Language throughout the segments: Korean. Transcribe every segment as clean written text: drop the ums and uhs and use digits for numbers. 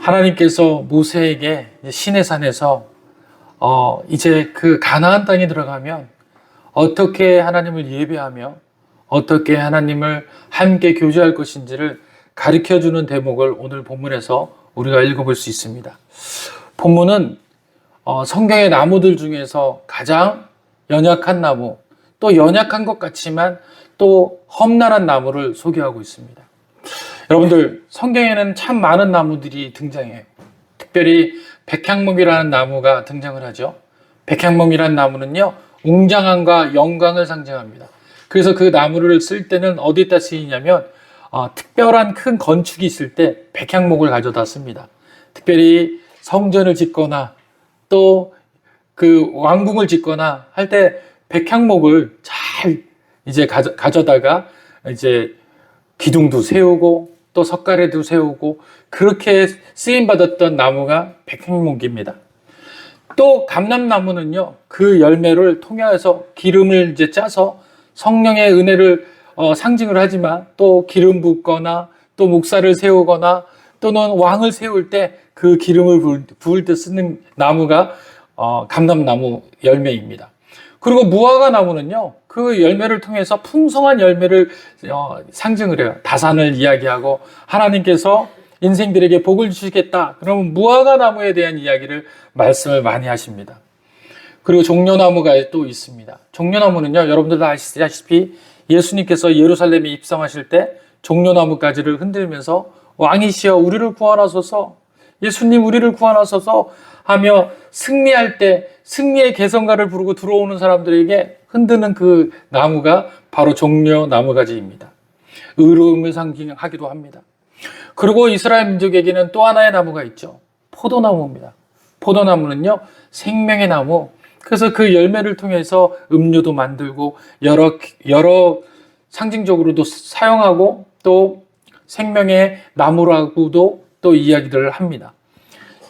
하나님께서 모세에게 시내산에서 이제 그 가나안 땅에 들어가면 어떻게 하나님을 예배하며 어떻게 하나님을 함께 교제할 것인지를 가르쳐주는 대목을 오늘 본문에서 우리가 읽어볼 수 있습니다. 본문은 성경의 나무들 중에서 가장 연약한 나무, 또 연약한 것 같지만 또 험난한 나무를 소개하고 있습니다. 여러분들, 성경에는 참 많은 나무들이 등장해요. 특별히 백향목이라는 나무가 등장을 하죠. 백향목이라는 나무는요, 웅장함과 영광을 상징합니다. 그래서 그 나무를 쓸 때는 어디다 쓰이냐면 특별한 큰 건축이 있을 때 백향목을 가져다 씁니다. 특별히 성전을 짓거나 또 그 왕궁을 짓거나 할 때 백향목을 잘 이제 가져다가 이제 기둥도 세우고 또 석가래도 세우고 그렇게 쓰임 받았던 나무가 백향목입니다. 또 감람나무는요, 그 열매를 통해서 기름을 이제 짜서 성령의 은혜를 상징을 하지만 또 기름 붓거나 또 목사를 세우거나 또는 왕을 세울 때 그 기름을 부을 때 쓰는 나무가 감람나무 열매입니다. 그리고 무화과 나무는요, 그 열매를 통해서 풍성한 열매를 상징을 해요. 다산을 이야기하고 하나님께서 인생들에게 복을 주시겠다. 그러면 무화과 나무에 대한 이야기를 말씀을 많이 하십니다. 그리고 종려나무가 또 있습니다. 종려나무는요, 여러분들 다 아시다시피 예수님께서 예루살렘에 입성하실 때 종려나무 가지를 흔들면서 왕이시여 우리를 구원하소서, 예수님 우리를 구원하소서 하며 승리할 때 승리의 개성가를 부르고 들어오는 사람들에게 흔드는 그 나무가 바로 종려나무 가지입니다. 의로움을 상징하기도 합니다. 그리고 이스라엘 민족에게는 또 하나의 나무가 있죠. 포도나무입니다. 포도나무는요, 생명의 나무. 그래서 그 열매를 통해서 음료도 만들고 여러 상징적으로도 사용하고 또 생명의 나무라고도 또 이야기를 합니다.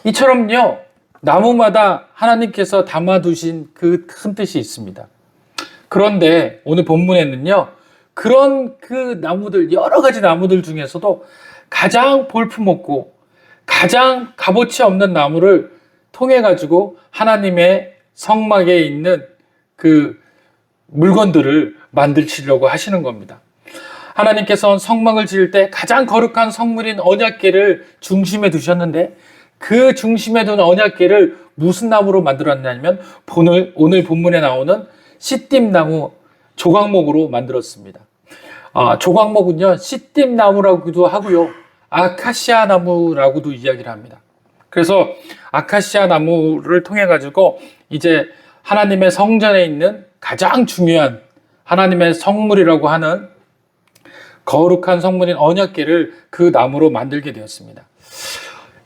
이처럼요, 나무마다 하나님께서 담아두신 그 큰 뜻이 있습니다. 그런데 오늘 본문에는요, 그런 그 나무들, 여러 가지 나무들 중에서도 가장 볼품없고 가장 값어치 없는 나무를 통해 가지고 하나님의 성막에 있는 그 물건들을 만드시려고 하시는 겁니다. 하나님께서는 성막을 지을 때 가장 거룩한 성물인 언약궤를 중심에 두셨는데 그 중심에 둔 언약궤를 무슨 나무로 만들었냐면 오늘 본문에 나오는 시띠나무 조각목으로 만들었습니다. 조각목은요, 시띠나무라고도 하고요, 아카시아 나무라고도 이야기를 합니다. 그래서 아카시아 나무를 통해 가지고 이제 하나님의 성전에 있는 가장 중요한 하나님의 성물이라고 하는 거룩한 성물인 언약궤를 그 나무로 만들게 되었습니다.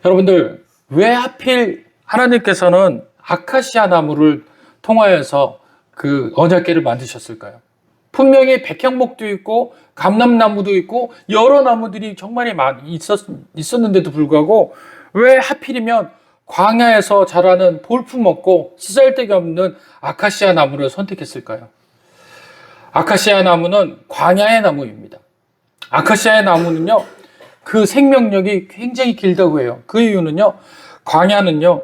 여러분들, 왜 하필 하나님께서는 아카시아 나무를 통하여서 그 언약궤를 만드셨을까요? 분명히 백향목도 있고 감람나무도 있고 여러 나무들이 정말 많이 있었는데도 불구하고 왜 하필이면 광야에서 자라는 볼품없고 쓰잘데기 없는 아카시아 나무를 선택했을까요? 아카시아 나무는 광야의 나무입니다. 아카시아의 나무는요, 그 생명력이 굉장히 길다고 해요. 그 이유는요, 광야는요,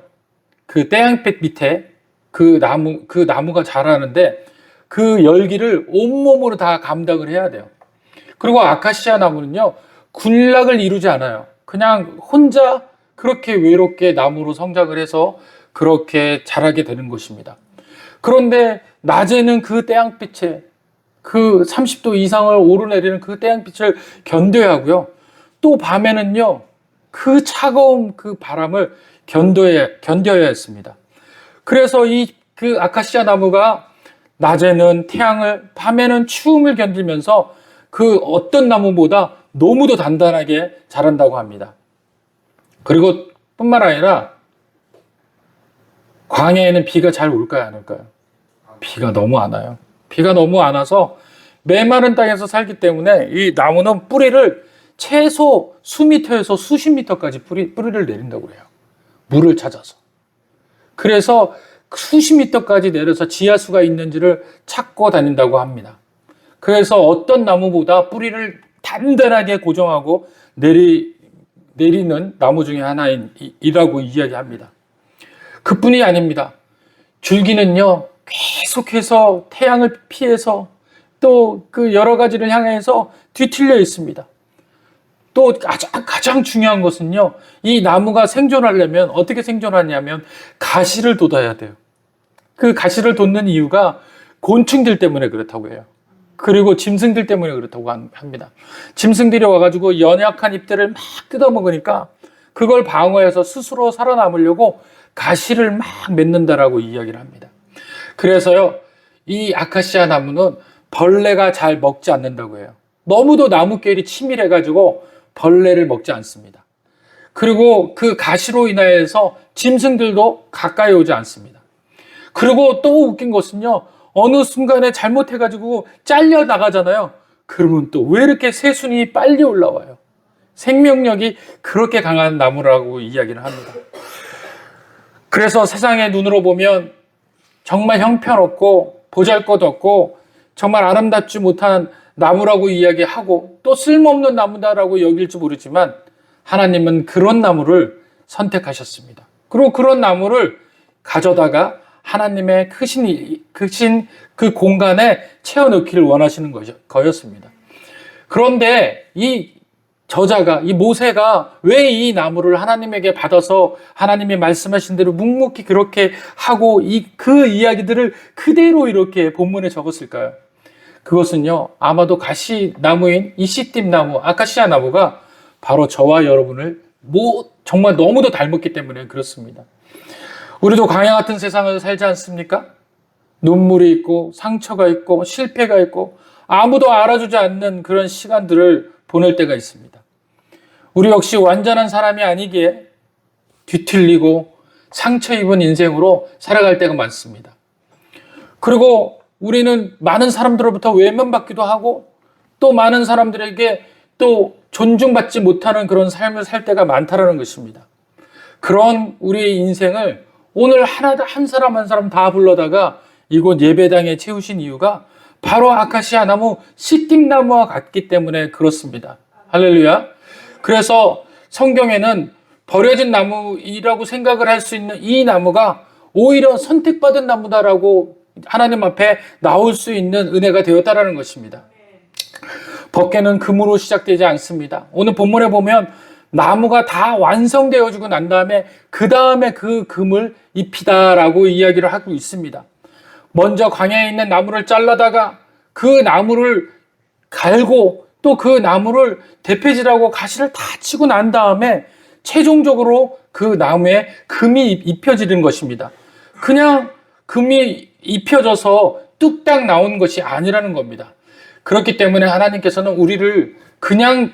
그 태양빛 밑에 그 나무가 자라는데 그 열기를 온몸으로 다 감당을 해야 돼요. 그리고 아카시아 나무는요, 군락을 이루지 않아요. 그냥 혼자 그렇게 외롭게 나무로 성장을 해서 그렇게 자라게 되는 것입니다. 그런데 낮에는 그 태양빛에 그 30도 이상을 오르내리는 그 태양빛을 견뎌야 하고요. 또 밤에는요, 그 차가운 그 바람을 견뎌야 했습니다. 그래서 그 아카시아 나무가 낮에는 태양을, 밤에는 추움을 견디면서 그 어떤 나무보다 너무도 단단하게 자란다고 합니다. 그리고 뿐만 아니라 광야에는 비가 잘 올까요, 안 올까요? 비가 너무 안 와요. 비가 너무 안 와서 메마른 땅에서 살기 때문에 이 나무는 뿌리를 최소 수미터에서 수십 미터까지 뿌리를 내린다고 해요. 물을 찾아서. 그래서 수십 미터까지 내려서 지하수가 있는지를 찾고 다닌다고 합니다. 그래서 어떤 나무보다 뿌리를 단단하게 고정하고 내리는 나무 중에 하나이라고 이야기합니다. 그뿐이 아닙니다. 줄기는요, 계속해서 태양을 피해서 또 그 여러 가지를 향해서 뒤틀려 있습니다. 또 가장 중요한 것은요, 이 나무가 생존하려면 어떻게 생존하냐면 가시를 돋아야 돼요. 그 가시를 돋는 이유가 곤충들 때문에 그렇다고 해요. 그리고 짐승들 때문에 그렇다고 합니다. 짐승들이 와가지고 연약한 잎들을 막 뜯어먹으니까 그걸 방어해서 스스로 살아남으려고 가시를 막 맺는다라고 이야기를 합니다. 그래서요, 이 아카시아 나무는 벌레가 잘 먹지 않는다고 해요. 너무도 나무끼리 치밀해가지고 벌레를 먹지 않습니다. 그리고 그 가시로 인하여서 짐승들도 가까이 오지 않습니다. 그리고 또 웃긴 것은요, 어느 순간에 잘못해가지고 잘려 나가잖아요. 그러면 또 왜 이렇게 새순이 빨리 올라와요? 생명력이 그렇게 강한 나무라고 이야기를 합니다. 그래서 세상의 눈으로 보면 정말 형편없고 보잘것없고 정말 아름답지 못한 나무라고 이야기하고 또 쓸모없는 나무다라고 여길지 모르지만 하나님은 그런 나무를 선택하셨습니다. 그리고 그런 나무를 가져다가 하나님의 크신 그 공간에 채워넣기를 원하시는 거였습니다. 그런데 이 저자가, 이 모세가 왜 이 나무를 하나님에게 받아서 하나님이 말씀하신 대로 묵묵히 그렇게 하고 그 이야기들을 그대로 이렇게 본문에 적었을까요? 그것은요, 아마도 가시나무인 이 시띠나무, 아카시아 나무가 바로 저와 여러분을 정말 너무도 닮았기 때문에 그렇습니다. 우리도 광야 같은 세상을 살지 않습니까? 눈물이 있고 상처가 있고 실패가 있고 아무도 알아주지 않는 그런 시간들을 보낼 때가 있습니다. 우리 역시 완전한 사람이 아니기에 뒤틀리고 상처 입은 인생으로 살아갈 때가 많습니다. 그리고 우리는 많은 사람들로부터 외면받기도 하고 또 많은 사람들에게 또 존중받지 못하는 그런 삶을 살 때가 많다라는 것입니다. 그런 우리의 인생을 오늘 한 사람 한 사람 다 불러다가 이곳 예배당에 채우신 이유가 바로 아카시아 나무, 시띠나무와 같기 때문에 그렇습니다. 할렐루야. 그래서 성경에는 버려진 나무이라고 생각을 할 수 있는 이 나무가 오히려 선택받은 나무다라고 하나님 앞에 나올 수 있는 은혜가 되었다라는 것입니다. 법궤는 금으로 시작되지 않습니다. 오늘 본문에 보면 나무가 다 완성되어지고 난 다음에 그 다음에 그 금을 입히다라고 이야기를 하고 있습니다. 먼저 광야에 있는 나무를 잘라다가 그 나무를 갈고 또 그 나무를 대패질하고 가시를 다 치고 난 다음에 최종적으로 그 나무에 금이 입혀지는 것입니다. 그냥 금이 입혀져서 뚝딱 나온 것이 아니라는 겁니다. 그렇기 때문에 하나님께서는 우리를 그냥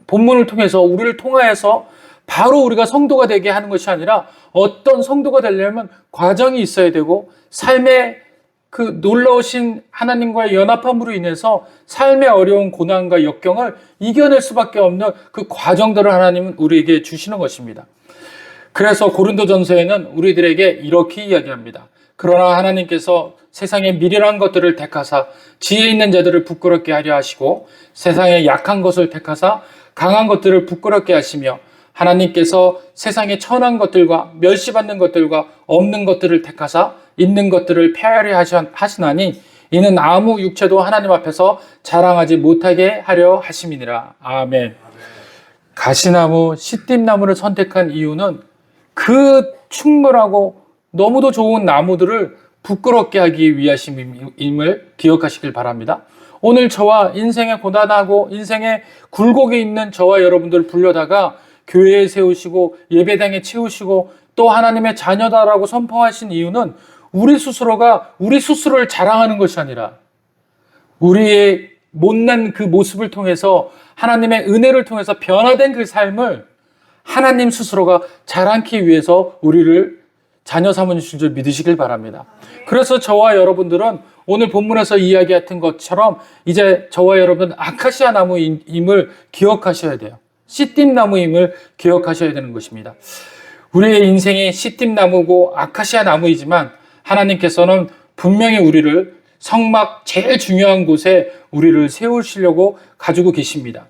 본문을 통해서 우리를 통하여서 바로 우리가 성도가 되게 하는 것이 아니라 어떤 성도가 되려면 과정이 있어야 되고 삶의 그 놀라우신 하나님과의 연합함으로 인해서 삶의 어려운 고난과 역경을 이겨낼 수밖에 없는 그 과정들을 하나님은 우리에게 주시는 것입니다. 그래서 고린도전서에는 우리들에게 이렇게 이야기합니다. 그러나 하나님께서 세상의 미련한 것들을 택하사 지혜 있는 자들을 부끄럽게 하려 하시고 세상의 약한 것을 택하사 강한 것들을 부끄럽게 하시며 하나님께서 세상의 천한 것들과 멸시받는 것들과 없는 것들을 택하사 있는 것들을 폐하려 하시나니 이는 아무 육체도 하나님 앞에서 자랑하지 못하게 하려 하심이니라. 아멘. 가시나무, 시띠나무를 선택한 이유는 그 충분하고 너무도 좋은 나무들을 부끄럽게 하기 위하심임을 기억하시길 바랍니다. 오늘 저와 인생에 고단하고 인생에 굴곡이 있는 저와 여러분들 불러다가 교회에 세우시고 예배당에 채우시고 또 하나님의 자녀다라고 선포하신 이유는 우리 스스로가 우리 스스로를 자랑하는 것이 아니라 우리의 못난 그 모습을 통해서 하나님의 은혜를 통해서 변화된 그 삶을 하나님 스스로가 자랑하기 위해서 우리를 자녀 삼으신 줄 믿으시길 바랍니다. 그래서 저와 여러분들은 오늘 본문에서 이야기했던 것처럼 이제 저와 여러분은 아카시아 나무임을 기억하셔야 돼요. 시띠나무임을 기억하셔야 되는 것입니다. 우리의 인생이 시띠나무고 아카시아 나무이지만 하나님께서는 분명히 우리를 성막 제일 중요한 곳에 우리를 세우시려고 가지고 계십니다.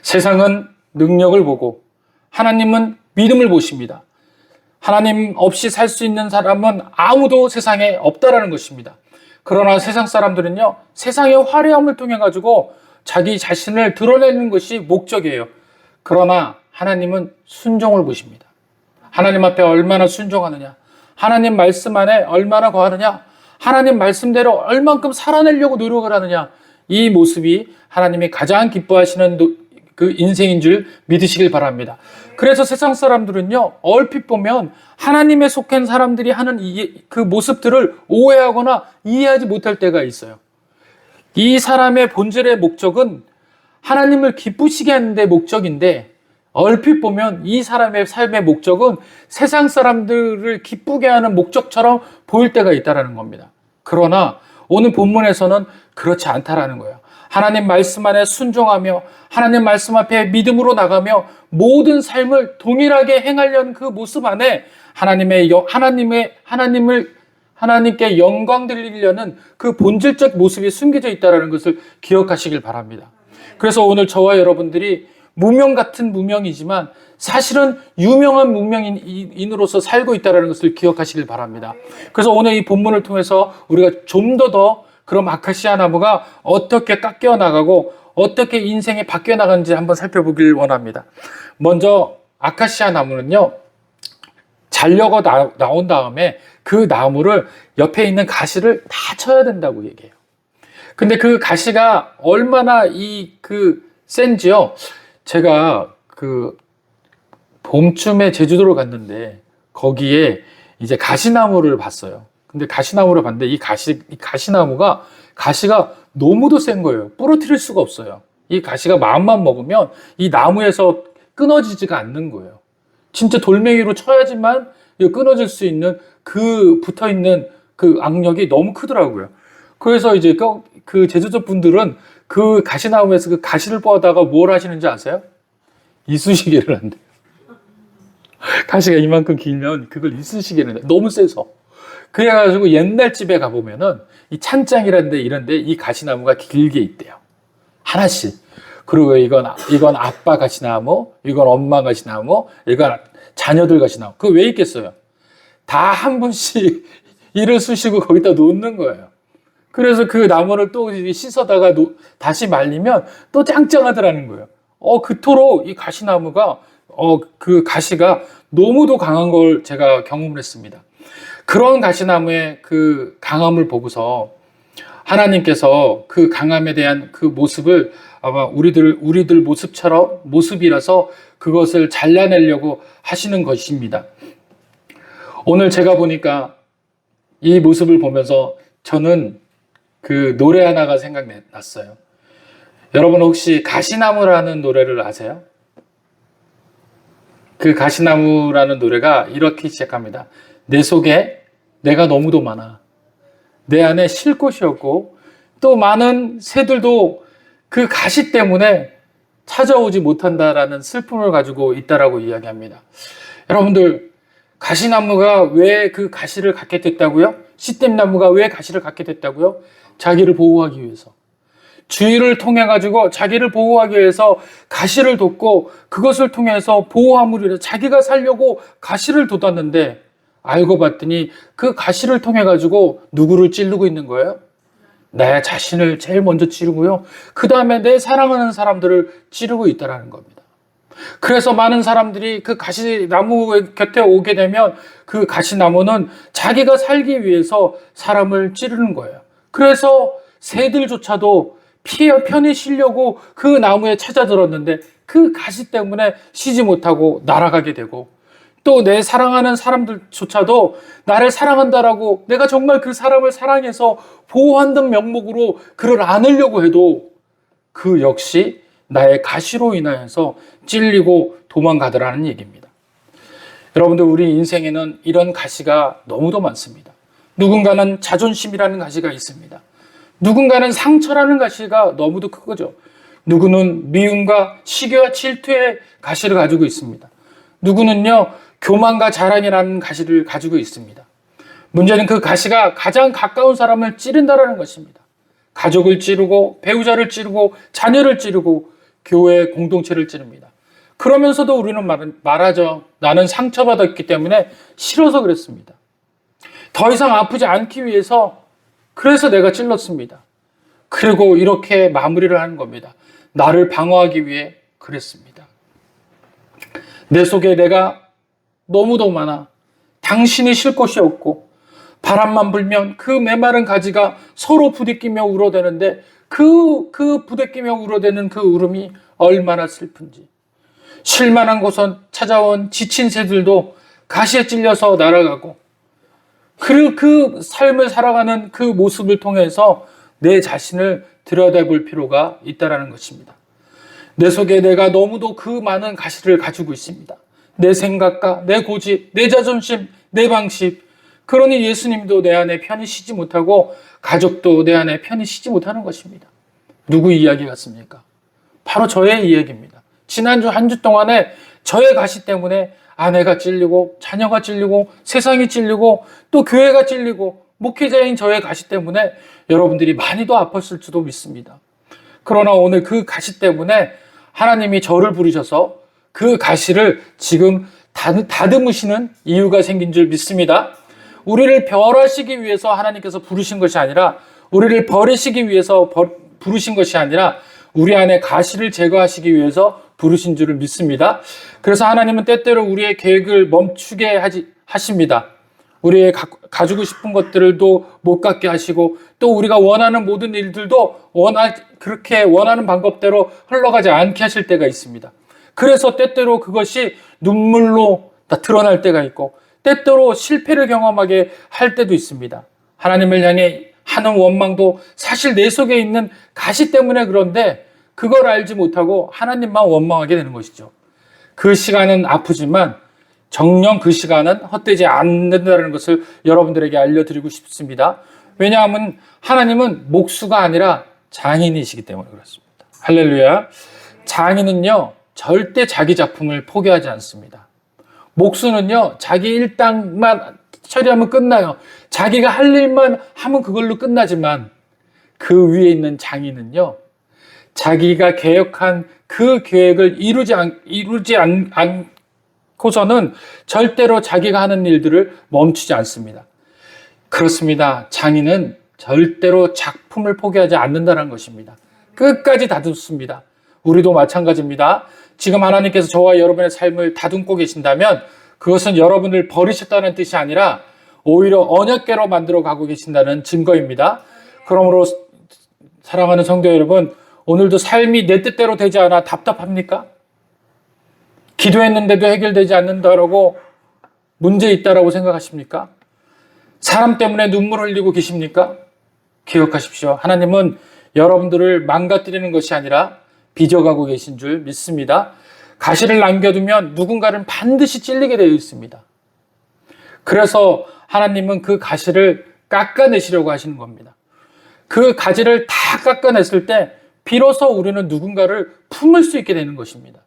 세상은 능력을 보고 하나님은 믿음을 보십니다. 하나님 없이 살 수 있는 사람은 아무도 세상에 없다라는 것입니다. 그러나 세상 사람들은요, 세상의 화려함을 통해 가지고 자기 자신을 드러내는 것이 목적이에요. 그러나 하나님은 순종을 보십니다. 하나님 앞에 얼마나 순종하느냐, 하나님 말씀 안에 얼마나 거하느냐, 하나님 말씀대로 얼만큼 살아내려고 노력을 하느냐, 이 모습이 하나님이 가장 기뻐하시는 그 인생인 줄 믿으시길 바랍니다. 그래서 세상 사람들은요, 얼핏 보면 하나님에 속한 사람들이 하는 그 모습들을 오해하거나 이해하지 못할 때가 있어요. 이 사람의 본질의 목적은 하나님을 기쁘시게 하는 데 목적인데, 얼핏 보면 이 사람의 삶의 목적은 세상 사람들을 기쁘게 하는 목적처럼 보일 때가 있다는 겁니다. 그러나 오늘 본문에서는 그렇지 않다라는 거예요. 하나님 말씀 안에 순종하며 하나님 말씀 앞에 믿음으로 나가며 모든 삶을 동일하게 행하려는 그 모습 안에 하나님께 영광 돌리려는 그 본질적 모습이 숨겨져 있다는 것을 기억하시길 바랍니다. 그래서 오늘 저와 여러분들이 무명 같은 무명이지만 사실은 유명한 무명인으로서 살고 있다는 것을 기억하시길 바랍니다. 그래서 오늘 이 본문을 통해서 우리가 좀 더 그럼 아카시아 나무가 어떻게 깎여 나가고 어떻게 인생이 바뀌어 나가는지 한번 살펴보길 원합니다. 먼저 아카시아 나무는요, 잘려가 나온 다음에 그 나무를 옆에 있는 가시를 다 쳐야 된다고 얘기해요. 근데 그 가시가 얼마나 센지요. 제가 봄쯤에 제주도를 갔는데 거기에 이제 가시나무를 봤어요. 근데 가시나무를 봤는데 이 가시나무가 가시가 너무도 센 거예요. 부러뜨릴 수가 없어요. 이 가시가 마음만 먹으면 이 나무에서 끊어지지가 않는 거예요. 진짜 돌멩이로 쳐야지만 끊어질 수 있는 붙어 있는 그 악력이 너무 크더라고요. 그래서 이제 그 제주도 분들은 그 가시나무에서 그 가시를 뻗다가 뭘 하시는지 아세요? 이쑤시개를 한대요. 가시가 이만큼 길면 그걸 이쑤시개를 한대요. 너무 세서. 그래가지고 옛날 집에 가보면은 이 찬장이란데 이런데 이 가시나무가 길게 있대요. 하나씩. 그리고 이건 아빠 가시나무, 이건 엄마 가시나무, 이건 자녀들 가시나무. 그거 왜 있겠어요? 다 한 분씩 이를 쑤시고 거기다 놓는 거예요. 그래서 그 나무를 또 씻어다가 다시 말리면 또 짱짱하더라는 거예요. 그토록 이 가시나무가, 그 가시가 너무도 강한 걸 제가 경험을 했습니다. 그런 가시나무의 그 강함을 보고서 하나님께서 그 강함에 대한 그 모습을 아마 우리들 모습이라서 그것을 잘라내려고 하시는 것입니다. 오늘 제가 보니까 이 모습을 보면서 저는 그 노래 하나가 생각났어요. 여러분 혹시 가시나무라는 노래를 아세요? 그 가시나무라는 노래가 이렇게 시작합니다. 내 속에 내가 너무도 많아. 내 안에 쉴 곳이 없고 또 많은 새들도 그 가시 때문에 찾아오지 못한다라는 슬픔을 가지고 있다라고 이야기합니다. 여러분들, 가시나무가 왜 그 가시를 갖게 됐다고요? 시댐나무가 왜 가시를 갖게 됐다고요? 자기를 보호하기 위해서. 주의를 통해 가지고 자기를 보호하기 위해서 가시를 돋고 그것을 통해서 보호함으로 인해서 자기가 살려고 가시를 돋았는데 알고 봤더니 그 가시를 통해 가지고 누구를 찌르고 있는 거예요? 내 자신을 제일 먼저 찌르고요. 그 다음에 내 사랑하는 사람들을 찌르고 있다는 겁니다. 그래서 많은 사람들이 그 가시나무 곁에 오게 되면 그 가시나무는 자기가 살기 위해서 사람을 찌르는 거예요. 그래서 새들조차도 편히 쉬려고 그 나무에 찾아들었는데 그 가시 때문에 쉬지 못하고 날아가게 되고 또 내 사랑하는 사람들조차도 나를 사랑한다라고 내가 정말 그 사람을 사랑해서 보호한다는 명목으로 그를 안으려고 해도 그 역시 나의 가시로 인하여서 찔리고 도망가더라는 얘기입니다. 여러분들, 우리 인생에는 이런 가시가 너무도 많습니다. 누군가는 자존심이라는 가시가 있습니다. 누군가는 상처라는 가시가 너무도 크죠. 누구는 미움과 시기와 질투의 가시를 가지고 있습니다. 누구는요, 교만과 자랑이라는 가시를 가지고 있습니다. 문제는 그 가시가 가장 가까운 사람을 찌른다는 것입니다. 가족을 찌르고 배우자를 찌르고 자녀를 찌르고 교회 공동체를 찌릅니다. 그러면서도 우리는 말하죠. 나는 상처받았기 때문에 싫어서 그랬습니다. 더 이상 아프지 않기 위해서 그래서 내가 찔렀습니다. 그리고 이렇게 마무리를 하는 겁니다. 나를 방어하기 위해 그랬습니다. 내 속에 내가 너무도 많아. 당신이 쉴 곳이 없고 바람만 불면 그 메마른 가지가 서로 부대끼며 울어대는데 그 부대끼며 울어대는 그 울음이 얼마나 슬픈지. 쉴만한 곳은 찾아온 지친 새들도 가시에 찔려서 날아가고 그리고 그 삶을 살아가는 그 모습을 통해서 내 자신을 들여다볼 필요가 있다는 것입니다. 내 속에 내가 너무도 그 많은 가시를 가지고 있습니다. 내 생각과 내 고집, 내 자존심, 내 방식. 그러니 예수님도 내 안에 편히 쉬지 못하고 가족도 내 안에 편히 쉬지 못하는 것입니다. 누구 이야기 같습니까? 바로 저의 이야기입니다. 지난주 한 주 동안에 저의 가시 때문에 아내가 찔리고 자녀가 찔리고 세상이 찔리고 또 교회가 찔리고 목회자인 저의 가시 때문에 여러분들이 많이도 아팠을지도 믿습니다. 그러나 오늘 그 가시 때문에 하나님이 저를 부르셔서 그 가시를 지금 다듬으시는 이유가 생긴 줄 믿습니다. 우리를 변화시키기 위해서 하나님께서 부르신 것이 아니라 우리를 버리시기 위해서 부르신 것이 아니라 우리 안에 가시를 제거하시기 위해서 부르신 줄을 믿습니다. 그래서 하나님은 때때로 우리의 계획을 멈추게 하십니다. 우리의 가지고 싶은 것들도 못 갖게 하시고 또 우리가 원하는 모든 일들도 그렇게 원하는 방법대로 흘러가지 않게 하실 때가 있습니다. 그래서 때때로 그것이 눈물로 다 드러날 때가 있고 때때로 실패를 경험하게 할 때도 있습니다. 하나님을 향해 하는 원망도 사실 내 속에 있는 가시 때문에 그런데 그걸 알지 못하고 하나님만 원망하게 되는 것이죠. 그 시간은 아프지만 정녕 그 시간은 헛되지 않는다는 것을 여러분들에게 알려드리고 싶습니다. 왜냐하면 하나님은 목수가 아니라 장인이시기 때문에 그렇습니다. 할렐루야. 장인은요 절대 자기 작품을 포기하지 않습니다. 목수는요 자기 일당만 처리하면 끝나요. 자기가 할 일만 하면 그걸로 끝나지만 그 위에 있는 장인은요 자기가 계획한 그 계획을 이루지 않고서는 절대로 자기가 하는 일들을 멈추지 않습니다. 그렇습니다. 장인은 절대로 작품을 포기하지 않는다는 것입니다. 끝까지 다듬습니다. 우리도 마찬가지입니다. 지금 하나님께서 저와 여러분의 삶을 다듬고 계신다면 그것은 여러분을 버리셨다는 뜻이 아니라 오히려 언약궤로 만들어 가고 계신다는 증거입니다. 그러므로 사랑하는 성도 여러분, 오늘도 삶이 내 뜻대로 되지 않아 답답합니까? 기도했는데도 해결되지 않는다라고 문제 있다라고 생각하십니까? 사람 때문에 눈물 흘리고 계십니까? 기억하십시오. 하나님은 여러분들을 망가뜨리는 것이 아니라 빚어가고 계신 줄 믿습니다. 가시를 남겨두면 누군가는 반드시 찔리게 되어 있습니다. 그래서 하나님은 그 가시를 깎아내시려고 하시는 겁니다. 그 가지를 다 깎아냈을 때 비로소 우리는 누군가를 품을 수 있게 되는 것입니다.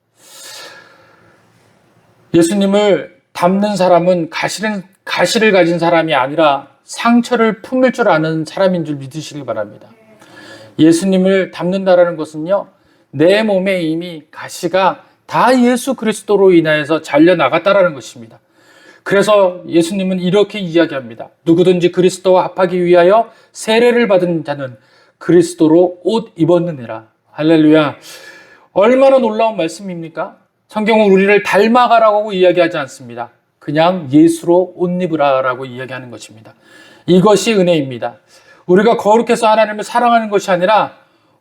예수님을 닮는 사람은 가시를 가진 사람이 아니라 상처를 품을 줄 아는 사람인 줄 믿으시길 바랍니다. 예수님을 닮는다라는 것은요, 내 몸에 이미 가시가 다 예수 그리스도로 인하여서 잘려나갔다라는 것입니다. 그래서 예수님은 이렇게 이야기합니다. 누구든지 그리스도와 합하기 위하여 세례를 받은 자는 그리스도로 옷 입었느니라. 할렐루야. 얼마나 놀라운 말씀입니까? 성경은 우리를 닮아가라고 이야기하지 않습니다. 그냥 예수로 옷 입으라라고 이야기하는 것입니다. 이것이 은혜입니다. 우리가 거룩해서 하나님을 사랑하는 것이 아니라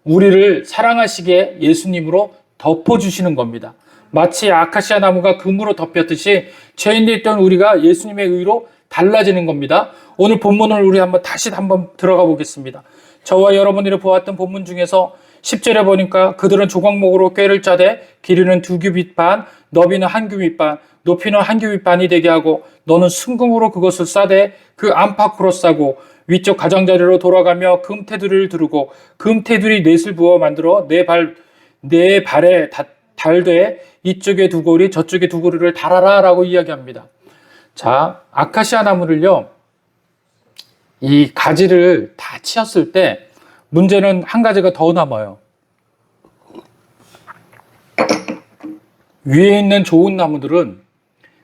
우리를 사랑하시기에 예수님으로 덮어주시는 겁니다. 마치 아카시아 나무가 금으로 덮였듯이 죄인되었던 우리가 예수님의 의로 달라지는 겁니다. 오늘 본문을 우리 다시 한번 들어가 보겠습니다. 저와 여러분들이 보았던 본문 중에서 10절에 보니까 그들은 조각목으로 꾀를 짜되 길이는 2규빗 반, 너비는 1규빗 반, 높이는 1규빗 반이 되게 하고 너는 순금으로 그것을 싸되 그 안팎으로 싸고 위쪽 가장자리로 돌아가며 금테두리를 두르고 금테두리 넷을 부어 만들어 네 발에 달되 이쪽에 두 고리 저쪽에 두 고리를 달아라 라고 이야기합니다. 자, 아카시아 나무를요 이 가지를 다 치었을 때 문제는 한 가지가 더 남아요. 위에 있는 좋은 나무들은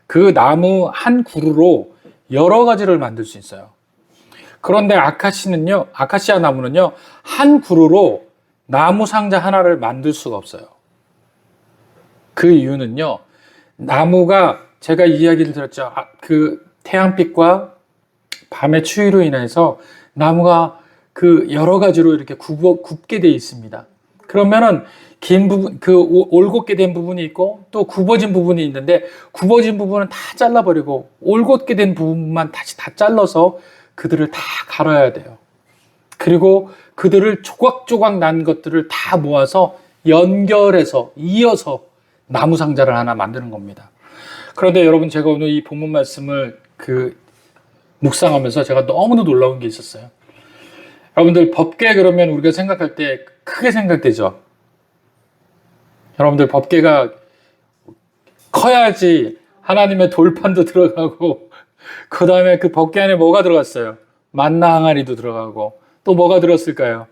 그 나무 한 그루로 여러 가지를 만들 수 있어요. 그런데 아카시아 나무는요, 한 그루로 나무 상자 하나를 만들 수가 없어요. 그 이유는요, 나무가 제가 이야기를 들었죠. 그 태양빛과 밤의 추위로 인해서 나무가 그 여러 가지로 이렇게 굽게 돼 있습니다. 그러면은 긴 부분, 올곧게 된 부분이 있고 또 굽어진 부분이 있는데, 굽어진 부분은 다 잘라버리고 올곧게 된 부분만 다시 다 잘라서 그들을 다 갈아야 돼요. 그리고 그들을 조각조각 난 것들을 다 모아서 연결해서 이어서 나무 상자를 하나 만드는 겁니다. 그런데 여러분, 제가 오늘 이 본문 말씀을 묵상하면서 제가 너무도 놀라운 게 있었어요. 여러분들, 법궤 그러면 우리가 생각할 때 크게 생각되죠. 여러분들, 법궤가 커야지 하나님의 돌판도 들어가고, 그 다음에 그 법궤 안에 뭐가 들어갔어요? 만나 항아리도 들어가고, 또 뭐가 들었을까요?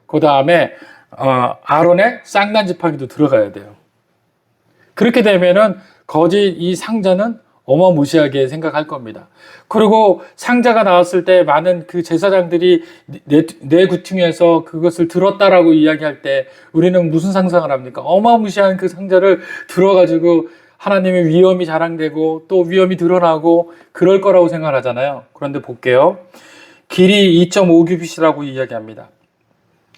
그 다음에 아론의 쌍난 지팡이도 들어가야 돼요. 그렇게 되면은 거짓 이 상자는 어마무시하게 생각할 겁니다. 그리고 상자가 나왔을 때 많은 그 제사장들이 내 구퉁에서 그것을 들었다라고 이야기할 때 우리는 무슨 상상을 합니까? 어마무시한 그 상자를 들어가지고 하나님의 위엄이 자랑되고 또 위엄이 드러나고 그럴 거라고 생각하잖아요. 그런데 볼게요. 길이 2.5규빗이라고 이야기합니다.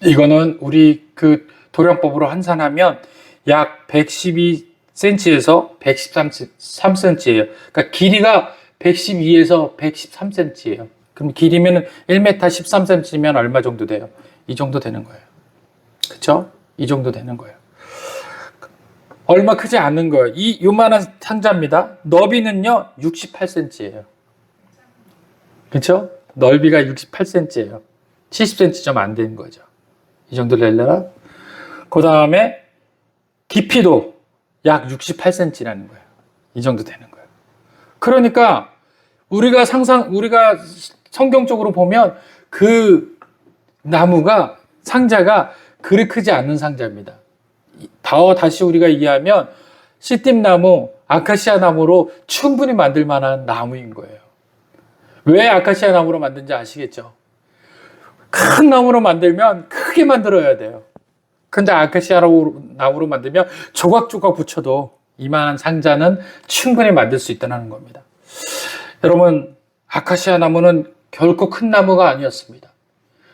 이거는 우리 그 도량법으로 환산하면 약 112cm에서 113cm예요. 그러니까 길이가 112에서 113cm예요. 그럼 길이면 1m 13cm면 얼마 정도 돼요? 이 정도 되는 거예요. 그쵸? 이 정도 되는 거예요. 얼마 크지 않은 거예요. 이 요만한 상자입니다. 너비는요 68cm예요. 그쵸? 넓이가 68cm예요. 70cm 좀 안 되는 거죠. 이 정도 될려나? 그 다음에 깊이도 약 68cm라는 거예요. 이 정도 되는 거예요. 그러니까 우리가 성경적으로 보면 그 나무가, 상자가 그리 크지 않는 상자입니다. 다시 우리가 이해하면 시띠나무, 아카시아 나무로 충분히 만들 만한 나무인 거예요. 왜 아카시아 나무로 만든지 아시겠죠? 큰 나무로 만들면 크게 만들어야 돼요. 근데 아카시아 나무로 만들면 조각조각 붙여도 이만한 상자는 충분히 만들 수 있다는 겁니다. 여러분, 아카시아 나무는 결코 큰 나무가 아니었습니다.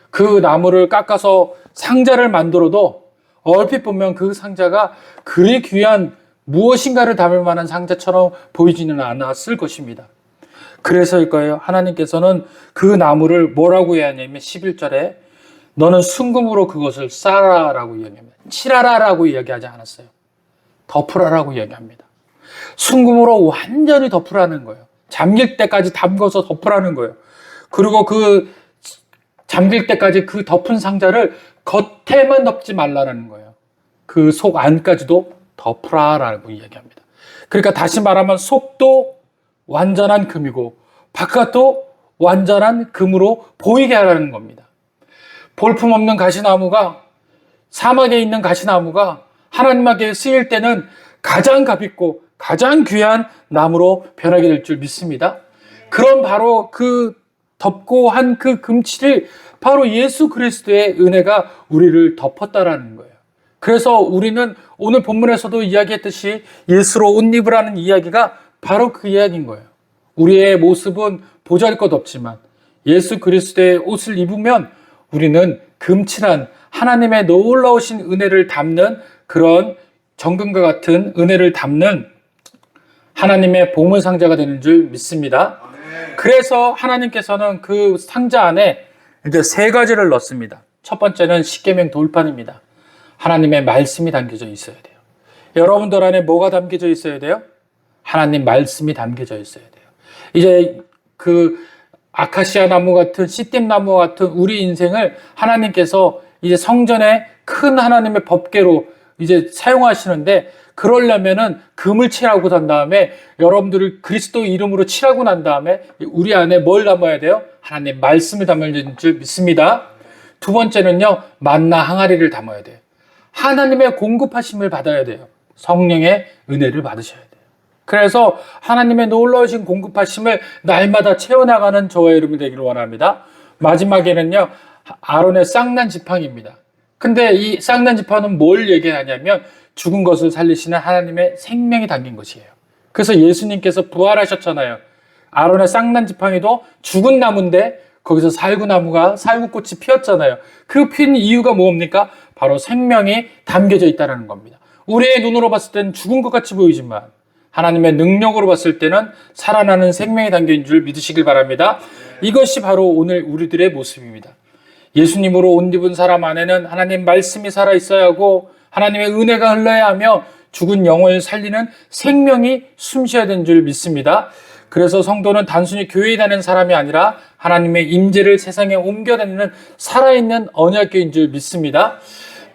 그 나무를 깎아서 상자를 만들어도 얼핏 보면 그 상자가 그리 귀한 무엇인가를 담을 만한 상자처럼 보이지는 않았을 것입니다. 그래서일 거예요. 하나님께서는 그 나무를 뭐라고 이야기하냐면 11절에 너는 순금으로 그것을 쌓아라라고 이야기합니다. 칠하라라고 이야기하지 않았어요. 덮으라라고 이야기합니다. 순금으로 완전히 덮으라는 거예요. 잠길 때까지 담궈서 덮으라는 거예요. 그리고 그 잠길 때까지 그 덮은 상자를 겉에만 덮지 말라는 거예요. 그 속 안까지도 덮으라라고 이야기합니다. 그러니까 다시 말하면 속도 완전한 금이고 바깥도 완전한 금으로 보이게 하라는 겁니다. 볼품없는 가시나무가, 사막에 있는 가시나무가 하나님께 쓰일 때는 가장 값있고 가장 귀한 나무로 변하게 될 줄 믿습니다. 그럼 바로 그 덮고 한 그 금칠을 바로 예수 그리스도의 은혜가 우리를 덮었다라는 거예요. 그래서 우리는 오늘 본문에서도 이야기했듯이 예수로 옷 입으라는 이야기가 바로 그 이야기인 거예요. 우리의 모습은 보잘것없지만 예수 그리스도의 옷을 입으면 우리는 금칠한 하나님의 놀라우신 은혜를 담는, 그런 정금과 같은 은혜를 담는 하나님의 보물상자가 되는 줄 믿습니다. 그래서 하나님께서는 그 상자 안에 이제 3가지를 넣습니다. 첫 번째는 십계명 돌판입니다. 하나님의 말씀이 담겨져 있어야 돼요. 여러분들 안에 뭐가 담겨져 있어야 돼요? 하나님 말씀이 담겨져 있어야 돼요. 이제 그 아카시아 나무 같은, 시띠 나무 같은 우리 인생을 하나님께서 이제 성전에 큰 하나님의 법궤로 이제 사용하시는데, 그러려면은 금을 칠하고 난 다음에, 여러분들을 그리스도 이름으로 칠하고 난 다음에 우리 안에 뭘 담아야 돼요? 하나님 말씀을 담을 줄 믿습니다. 두 번째는요, 만나 항아리를 담아야 돼요. 하나님의 공급하심을 받아야 돼요. 성령의 은혜를 받으셔야 돼요. 그래서 하나님의 놀라우신 공급하심을 날마다 채워나가는 저와 여러분이 되기를 원합니다. 마지막에는요, 아론의 쌍난 지팡이입니다. 근데 이 쌍난 지팡이는 뭘 얘기하냐면 죽은 것을 살리시는 하나님의 생명이 담긴 것이에요. 그래서 예수님께서 부활하셨잖아요. 아론의 쌍난 지팡이도 죽은 나무인데 거기서 살구나무가 살구꽃이 피었잖아요. 그 피는 이유가 뭡니까? 바로 생명이 담겨져 있다는 겁니다. 우리의 눈으로 봤을 때는 죽은 것 같이 보이지만 하나님의 능력으로 봤을 때는 살아나는 생명이 담겨있는 줄 믿으시길 바랍니다. 이것이 바로 오늘 우리들의 모습입니다. 예수님으로 옷 입은 사람 안에는 하나님 말씀이 살아있어야 하고 하나님의 은혜가 흘러야 하며 죽은 영혼을 살리는 생명이 숨쉬어야 되는 줄 믿습니다. 그래서 성도는 단순히 교회에 다니는 사람이 아니라 하나님의 임재를 세상에 옮겨다니는 살아있는 언약궤인 줄 믿습니다.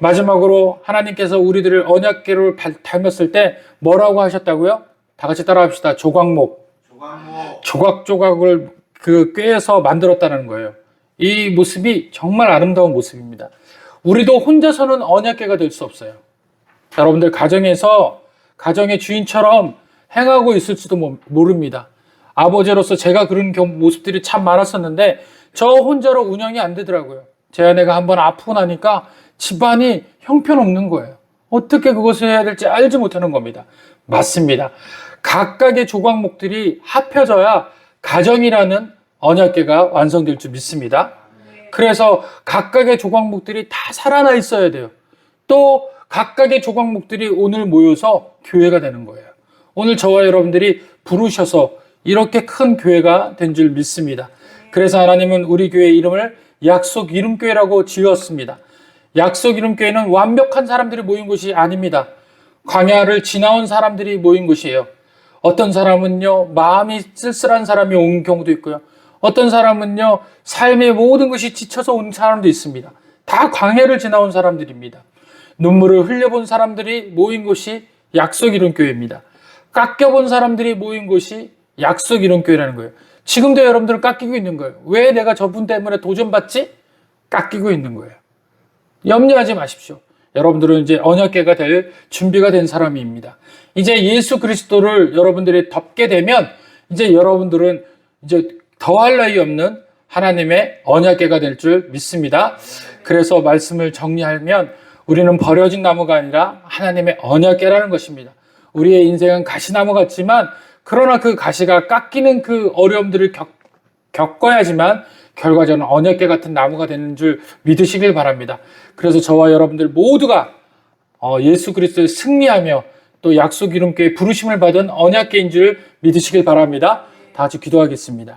마지막으로 하나님께서 우리들을 언약궤로 닮았을 때 뭐라고 하셨다고요? 다 같이 따라합시다. 조각조각을 그 꾀에서 만들었다는 거예요. 이 모습이 정말 아름다운 모습입니다. 우리도 혼자서는 언약궤가 될 수 없어요. 여러분들 가정에서 가정의 주인처럼 행하고 있을지도 모릅니다. 아버지로서 제가 그런 모습들이 참 많았었는데 저 혼자로 운영이 안 되더라고요. 제 아내가 한번 아프고 나니까 집안이 형편없는 거예요. 어떻게 그것을 해야 될지 알지 못하는 겁니다. 맞습니다. 각각의 조각목들이 합혀져야 가정이라는 언약궤가 완성될 줄 믿습니다. 그래서 각각의 조각목들이 다 살아나 있어야 돼요. 또 각각의 조각목들이 오늘 모여서 교회가 되는 거예요. 오늘 저와 여러분들이 부르셔서 이렇게 큰 교회가 된 줄 믿습니다. 그래서 하나님은 우리 교회 이름을 약속 이름교회라고 지었습니다. 약속 이름교회는 완벽한 사람들이 모인 곳이 아닙니다. 광야를 지나온 사람들이 모인 곳이에요. 어떤 사람은요, 마음이 쓸쓸한 사람이 온 경우도 있고요. 어떤 사람은요, 삶의 모든 것이 지쳐서 온 사람도 있습니다. 다 광야를 지나온 사람들입니다. 눈물을 흘려본 사람들이 모인 곳이 약속 이름교회입니다. 깎여본 사람들이 모인 곳이 약속 이름교회라는 거예요. 지금도 여러분들은 깎이고 있는 거예요. 왜 내가 저분 때문에 도전받지? 깎이고 있는 거예요. 염려하지 마십시오. 여러분들은 이제 언약궤가 될 준비가 된 사람입니다. 이제 예수 그리스도를 여러분들이 덮게 되면 이제 여러분들은 이제 더할 나위 없는 하나님의 언약궤가 될 줄 믿습니다. 그래서 말씀을 정리하면 우리는 버려진 나무가 아니라 하나님의 언약궤라는 것입니다. 우리의 인생은 가시나무 같지만 그러나 그 가시가 깎이는 그 어려움들을 겪어야지만 결과적으로 언약궤 같은 나무가 되는 줄 믿으시길 바랍니다. 그래서 저와 여러분들 모두가 예수 그리스도를 승리하며 또 약속 이름교회 부르심을 받은 언약궤인 줄 믿으시길 바랍니다. 다 같이 기도하겠습니다.